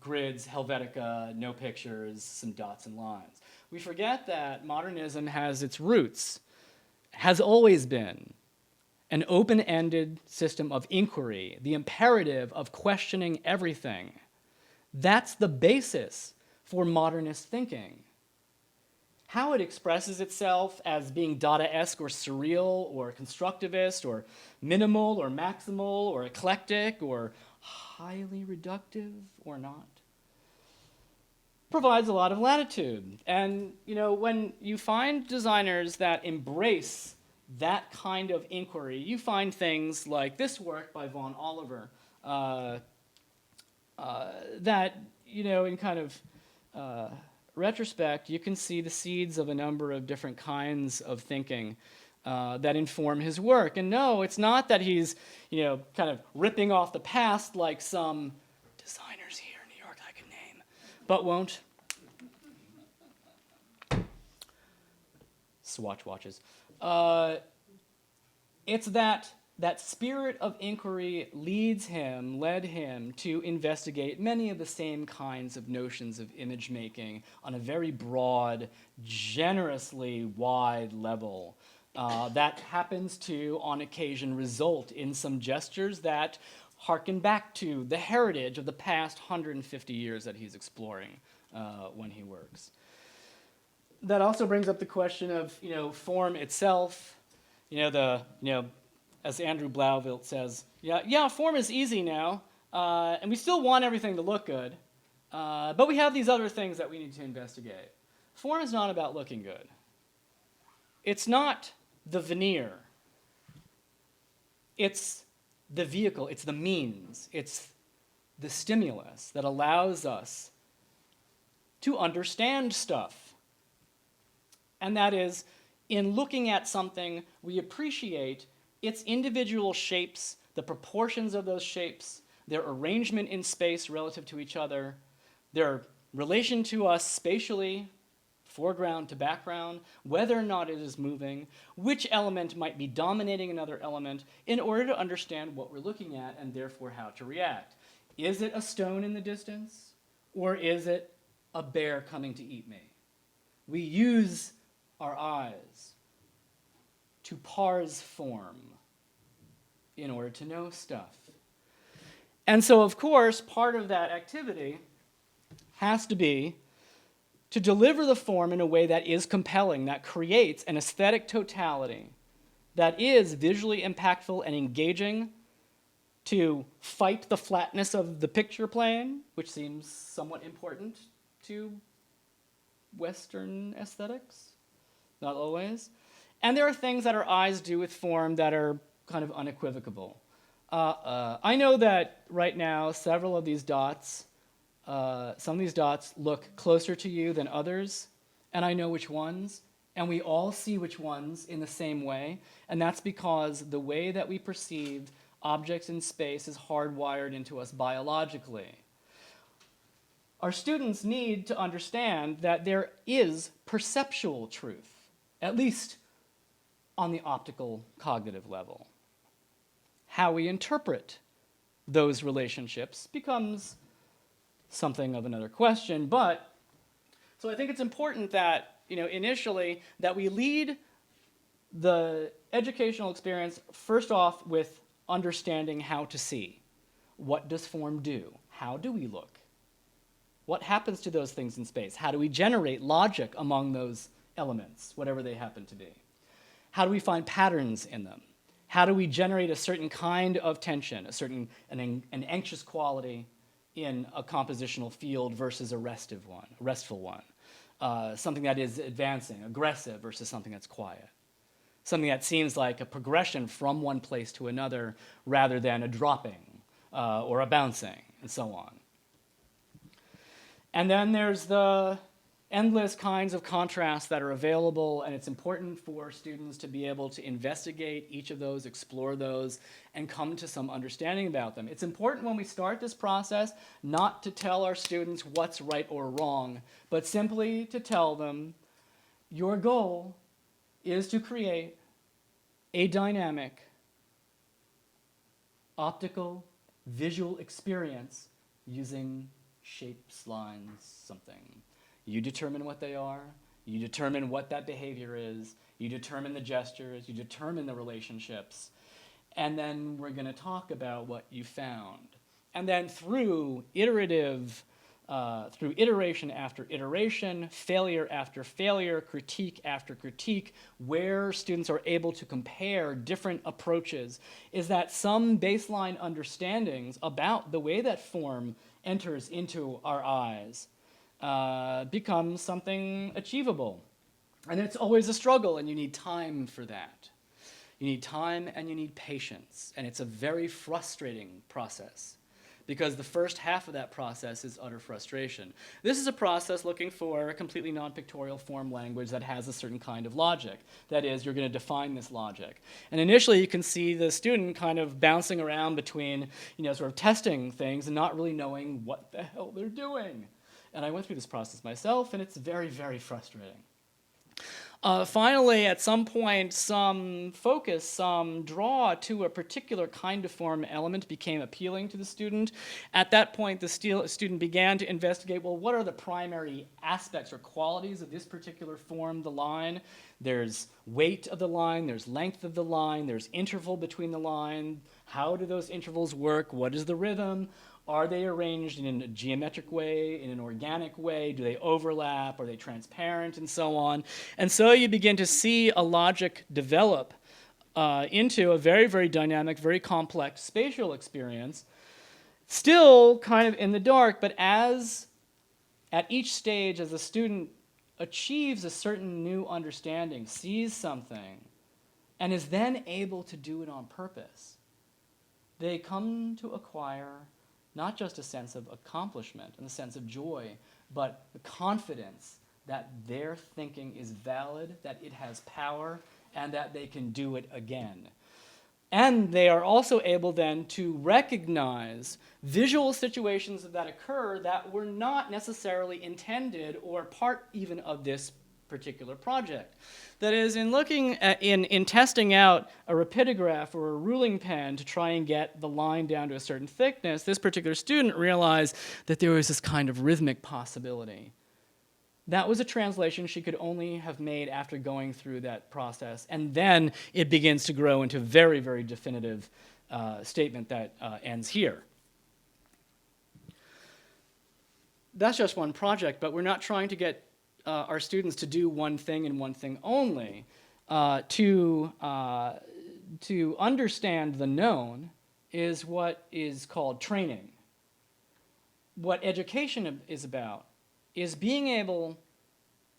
Grids, Helvetica, no pictures, some dots and lines. We forget that modernism has its roots, has always been, an open-ended system of inquiry, the imperative of questioning everything. That's the basis for modernist thinking. How it expresses itself as being Dada-esque or surreal or constructivist or minimal or maximal or eclectic or highly reductive or not provides a lot of latitude. And when you find designers that embrace that kind of inquiry, you find things like this work by Vaughan Oliver that, in kind of retrospect, you can see the seeds of a number of different kinds of thinking that inform his work. And no, it's not that he's, kind of ripping off the past like some designers here in New York I can name, but won't. Swatch watches. It's that spirit of inquiry led him to investigate many of the same kinds of notions of image making on a very broad, generously wide level. That happens to, on occasion, result in some gestures that harken back to the heritage of the past 150 years that he's exploring when he works. That also brings up the question of, form itself. As Andrew Blauvelt says, form is easy now, and we still want everything to look good, but we have these other things that we need to investigate. Form is not about looking good. It's not the veneer. It's the vehicle, it's the means, it's the stimulus that allows us to understand stuff. And that is, in looking at something, we appreciate its individual shapes, the proportions of those shapes, their arrangement in space relative to each other, their relation to us spatially, foreground to background, whether or not it is moving, which element might be dominating another element, in order to understand what we're looking at and therefore how to react. Is it a stone in the distance, or is it a bear coming to eat me? We use our eyes to parse form in order to know stuff. And so, of course, part of that activity has to be to deliver the form in a way that is compelling, that creates an aesthetic totality, that is visually impactful and engaging, to fight the flatness of the picture plane, which seems somewhat important to Western aesthetics, not always. And there are things that our eyes do with form that are kind of unequivocal. I know that right now several of these dots, some of these dots look closer to you than others, and I know which ones, and we all see which ones in the same way, and that's because the way that we perceive objects in space is hardwired into us biologically. Our students need to understand that there is perceptual truth, at least on the optical cognitive level. How we interpret those relationships becomes something of another question, but so I think it's important that, initially, that we lead the educational experience first off with understanding how to see. What does form do? How do we look? What happens to those things in space? How do we generate logic among those elements, whatever they happen to be? How do we find patterns in them? How do we generate a certain kind of tension, an anxious quality in a compositional field versus a restful one? Something that is advancing, aggressive versus something that's quiet. Something that seems like a progression from one place to another rather than a dropping or a bouncing, and so on. And then there's the endless kinds of contrasts that are available, and it's important for students to be able to investigate each of those, explore those, and come to some understanding about them. It's important when we start this process not to tell our students what's right or wrong, but simply to tell them your goal is to create a dynamic, optical, visual experience using shapes, lines, something. You determine what they are, you determine what that behavior is, you determine the gestures, you determine the relationships, and then we're going to talk about what you found. And then through iteration after iteration, failure after failure, critique after critique, where students are able to compare different approaches, is that some baseline understandings about the way that form enters into our eyes becomes something achievable. And it's always a struggle, and you need time for that. You need time and you need patience, and it's a very frustrating process because the first half of that process is utter frustration. This is a process looking for a completely non-pictorial form language that has a certain kind of logic. That is, you're going to define this logic. And initially, you can see the student kind of bouncing around between, sort of testing things and not really knowing what the hell they're doing. And I went through this process myself, and it's very, very frustrating. Finally, at some point, some focus, some draw to a particular kind of form element became appealing to the student. At that point, the student began to investigate, well, what are the primary aspects or qualities of this particular form, the line? There's weight of the line, there's length of the line, there's interval between the line. How do those intervals work? What is the rhythm? Are they arranged in a geometric way, in an organic way? Do they overlap? Are they transparent? And so on. And so you begin to see a logic develop into a very, very dynamic, very complex spatial experience, still kind of in the dark, but at each stage, as the student achieves a certain new understanding, sees something, and is then able to do it on purpose, they come to acquire not just a sense of accomplishment and a sense of joy, but the confidence that their thinking is valid, that it has power, and that they can do it again. And they are also able then to recognize visual situations that occur that were not necessarily intended or part even of this particular project. That is, in looking at, in testing out a rapidograph or a ruling pen to try and get the line down to a certain thickness, this particular student realized that there was this kind of rhythmic possibility. That was a translation she could only have made after going through that process, and then it begins to grow into a very, very definitive statement that ends here. That's just one project, but we're not trying to get our students to do one thing and one thing only. To understand the known is what is called training. What education is about is being able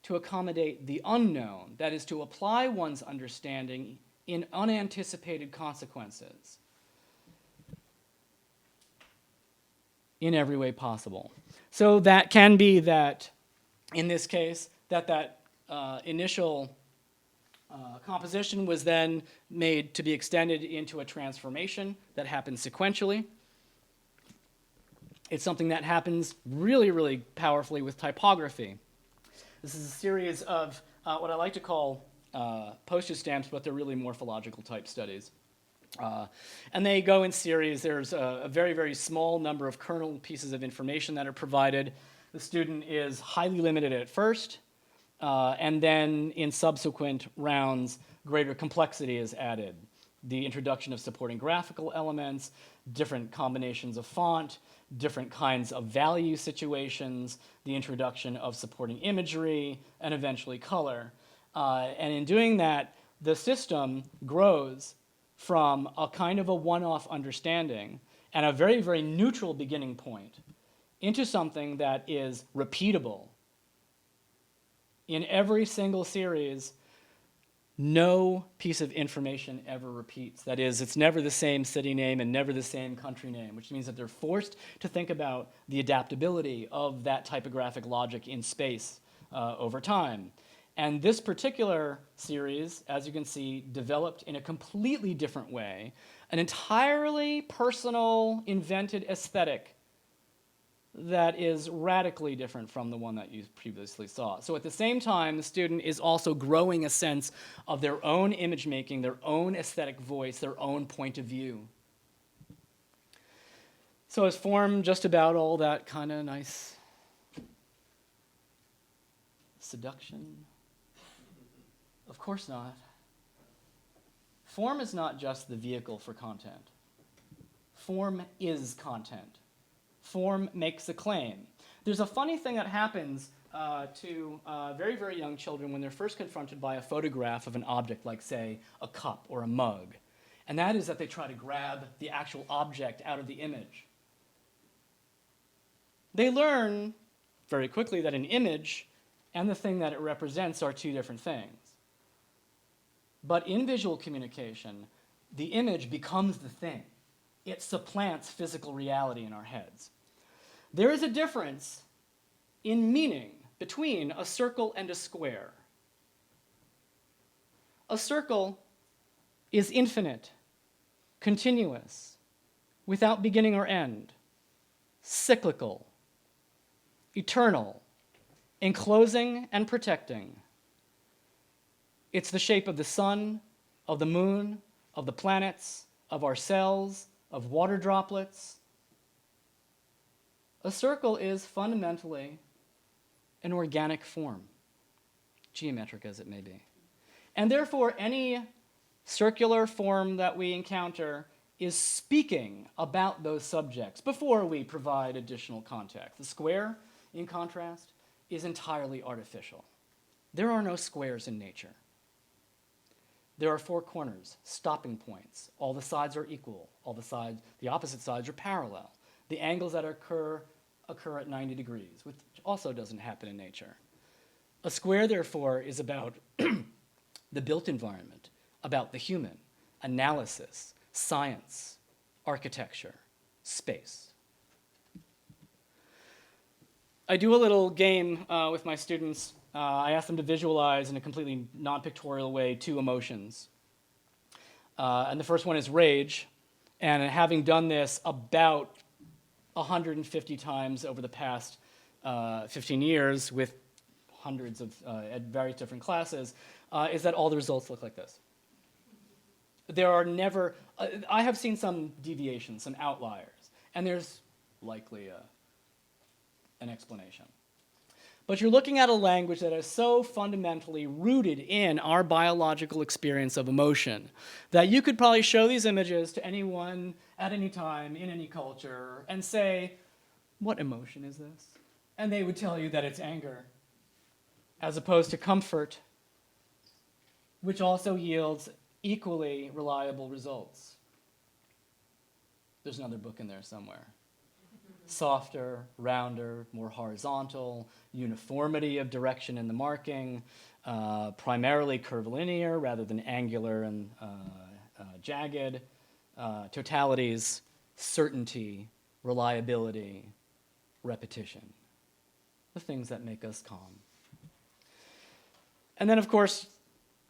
to accommodate the unknown, that is, to apply one's understanding in unanticipated consequences in every way possible. So that can be that, in this case, that initial composition was then made to be extended into a transformation that happens sequentially. It's something that happens really, really powerfully with typography. This is a series of what I like to call postage stamps, but they're really morphological type studies. And they go in series. There's a very, very small number of kernel pieces of information that are provided. The student is highly limited at first, and then in subsequent rounds, greater complexity is added. The introduction of supporting graphical elements, different combinations of font, different kinds of value situations, the introduction of supporting imagery, and eventually color. And in doing that, the system grows from a kind of a one-off understanding and a very, very neutral beginning point into something that is repeatable. In every single series, no piece of information ever repeats. That is, it's never the same city name and never the same country name, which means that they're forced to think about the adaptability of that typographic logic in space over time. And this particular series, as you can see, developed in a completely different way, an entirely personal, invented aesthetic that is radically different from the one that you previously saw. So at the same time, the student is also growing a sense of their own image making, their own aesthetic voice, their own point of view. So is form just about all that kind of nice seduction? Of course not. Form is not just the vehicle for content. Form is content. Form makes a claim. There's a funny thing that happens to very, very young children when they're first confronted by a photograph of an object like, say, a cup or a mug. And that is that they try to grab the actual object out of the image. They learn very quickly that an image and the thing that it represents are two different things. But in visual communication, the image becomes the thing. It supplants physical reality in our heads. There is a difference in meaning between a circle and a square. A circle is infinite, continuous, without beginning or end, cyclical, eternal, enclosing and protecting. It's the shape of the sun, of the moon, of the planets, of our cells, of water droplets. A circle is fundamentally an organic form, geometric as it may be. And therefore, any circular form that we encounter is speaking about those subjects before we provide additional context. The square, in contrast, is entirely artificial. There are no squares in nature. There are four corners, stopping points. All the sides are equal. The opposite sides are parallel. The angles that occur at 90 degrees, which also doesn't happen in nature. A square, therefore, is about the built environment, about the human, analysis, science, architecture, space. I do a little game with my students. I ask them to visualize in a completely non-pictorial way two emotions. And the first one is rage. And having done this about 150 times over the past 15 years with hundreds of at various different classes, is that all the results look like this. There are never, I have seen some deviations, some outliers, and there's likely an explanation. But you're looking at a language that is so fundamentally rooted in our biological experience of emotion that you could probably show these images to anyone at any time in any culture and say, what emotion is this? And they would tell you that it's anger, as opposed to comfort, which also yields equally reliable results. There's another book in there somewhere. Softer, rounder, more horizontal, uniformity of direction in the marking, primarily curvilinear rather than angular and jagged, totalities, certainty, reliability, repetition, the things that make us calm. And then, of course,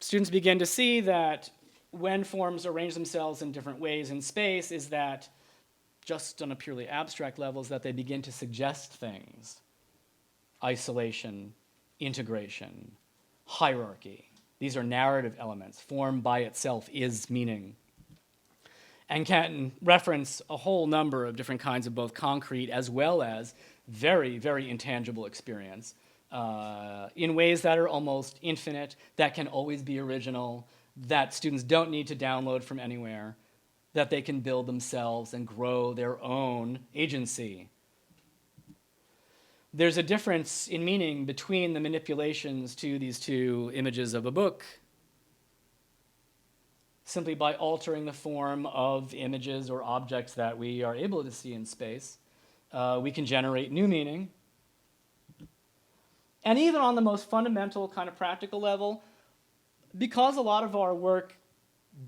students begin to see that when forms arrange themselves in different ways in space is that just on a purely abstract level is that they begin to suggest things. Isolation, integration, hierarchy. These are narrative elements. Form by itself is meaning. And can reference a whole number of different kinds of both concrete as well as very, very intangible experience in ways that are almost infinite, that can always be original, that students don't need to download from anywhere, that they can build themselves and grow their own agency. There's a difference in meaning between the manipulations to these two images of a book. Simply by altering the form of images or objects that we are able to see in space, we can generate new meaning. And even on the most fundamental kind of practical level, because a lot of our work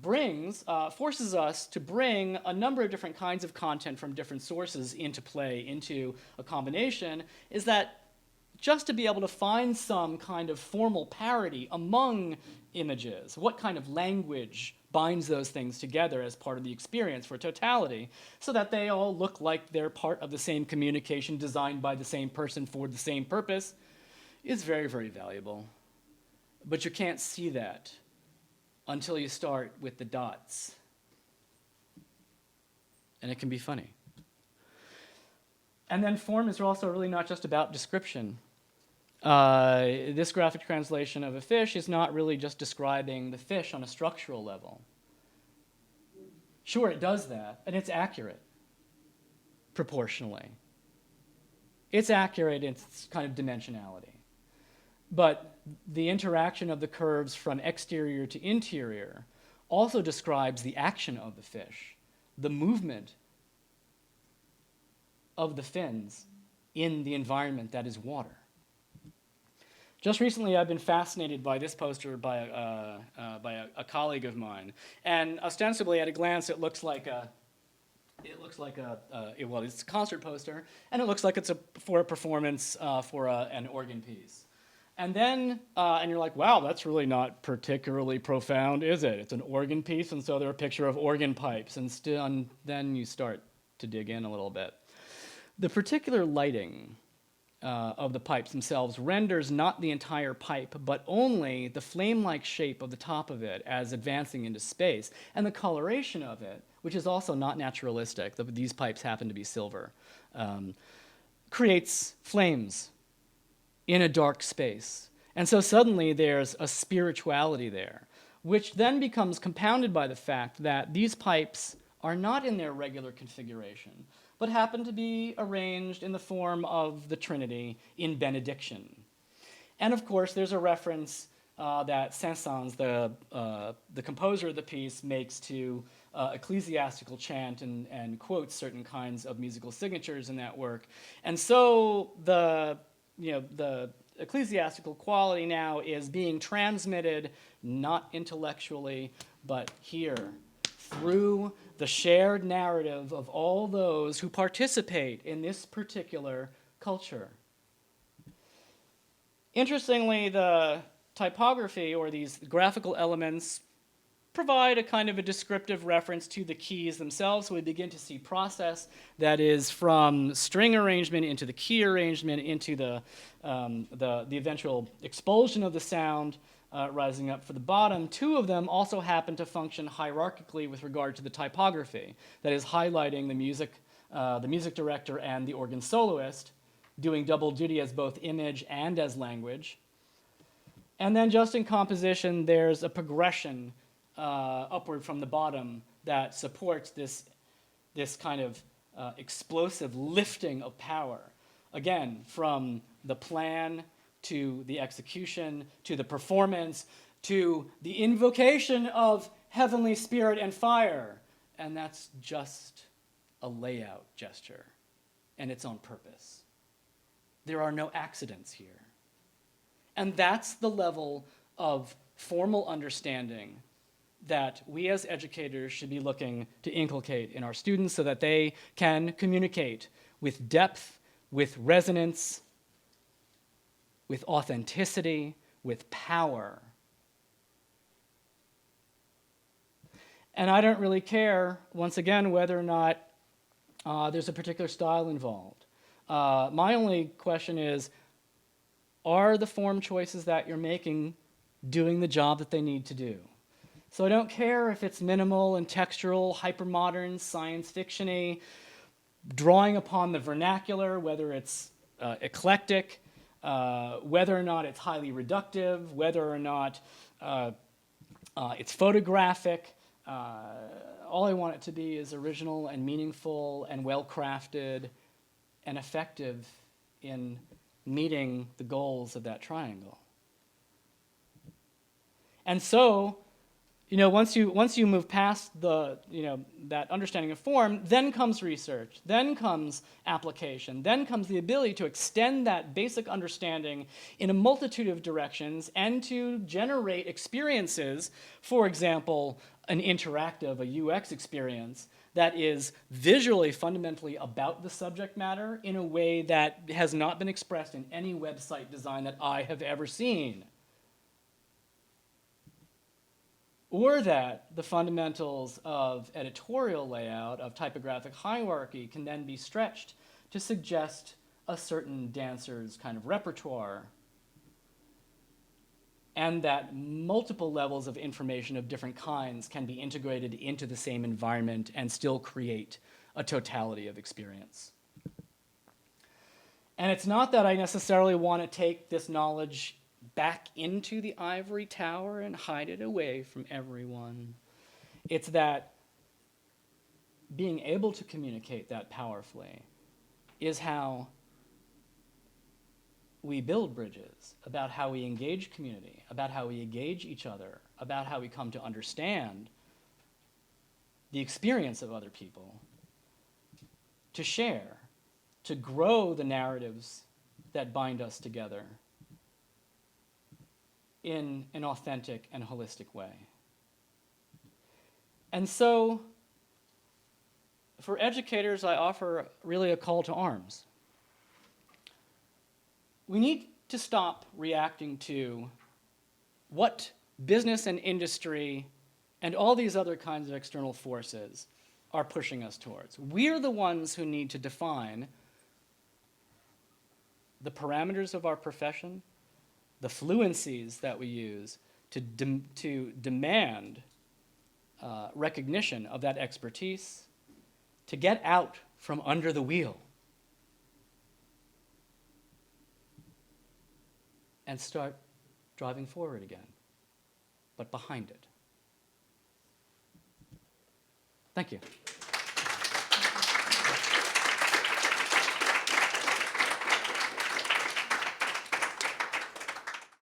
forces us to bring a number of different kinds of content from different sources into play, into a combination, is that just to be able to find some kind of formal parity among images. What kind of language binds those things together as part of the experience for totality, so that they all look like they're part of the same communication designed by the same person for the same purpose, is very, very valuable. But you can't see that until you start with the dots. And it can be funny. And then form is also really not just about description. This graphic translation of a fish is not really just describing the fish on a structural level. Sure, it does that, and it's accurate, proportionally. It's accurate in its kind of dimensionality. But the interaction of the curves from exterior to interior also describes the action of the fish, the movement of the fins in the environment that is water. Just recently, I've been fascinated by this poster by a colleague of mine, and ostensibly, at a glance, it looks like it's a concert poster, and it looks like it's for a performance for an organ piece. And then, and you're like, wow, that's really not particularly profound, is it? It's an organ piece, and so there are a picture of organ pipes, and then you start to dig in a little bit. The particular lighting of the pipes themselves renders not the entire pipe, but only the flame-like shape of the top of it as advancing into space, and the coloration of it, which is also not naturalistic, these pipes happen to be silver, creates flames in a dark space. And so suddenly there's a spirituality there, which then becomes compounded by the fact that these pipes are not in their regular configuration, but happen to be arranged in the form of the Trinity in benediction. And of course, there's a reference that Saint-Saëns, the composer of the piece, makes to ecclesiastical chant and quotes certain kinds of musical signatures in that work. And so the ecclesiastical quality now is being transmitted not intellectually, but here, through the shared narrative of all those who participate in this particular culture. Interestingly, the typography, or these graphical elements, provide a kind of a descriptive reference to the keys themselves. So we begin to see process that is from string arrangement into the key arrangement into the eventual expulsion of the sound rising up for the bottom. Two of them also happen to function hierarchically with regard to the typography, that is highlighting the music director and the organ soloist, doing double duty as both image and as language. And then just in composition, there's a progression upward from the bottom that supports this kind of explosive lifting of power. Again, from the plan to the execution, to the performance, to the invocation of heavenly spirit and fire. And that's just a layout gesture, and it's on purpose. There are no accidents here. And that's the level of formal understanding that we as educators should be looking to inculcate in our students so that they can communicate with depth, with resonance, with authenticity, with power. And I don't really care, once again, whether or not there's a particular style involved. My only question is, are the form choices that you're making doing the job that they need to do? So I don't care if it's minimal and textural, hypermodern, science fiction-y, drawing upon the vernacular, whether it's eclectic, whether or not it's highly reductive, whether or not it's photographic. All I want it to be is original and meaningful and well-crafted and effective in meeting the goals of that triangle. And so, once you move past that understanding of form, then comes research, then comes application, then comes the ability to extend that basic understanding in a multitude of directions and to generate experiences, for example, an interactive, a UX experience that is visually fundamentally about the subject matter in a way that has not been expressed in any website design that I have ever seen. Or that the fundamentals of editorial layout, of typographic hierarchy, can then be stretched to suggest a certain dancer's kind of repertoire. And that multiple levels of information of different kinds can be integrated into the same environment and still create a totality of experience. And it's not that I necessarily want to take this knowledge back into the ivory tower and hide it away from everyone. It's that being able to communicate that powerfully is how we build bridges, about how we engage community, about how we engage each other, about how we come to understand the experience of other people, to share, to grow the narratives that bind us together in an authentic and holistic way. And so, for educators, I offer really a call to arms. We need to stop reacting to what business and industry and all these other kinds of external forces are pushing us towards. We're the ones who need to define the parameters of our profession, the fluencies that we use to demand recognition of that expertise, to get out from under the wheel and start driving forward again, but behind it. Thank you.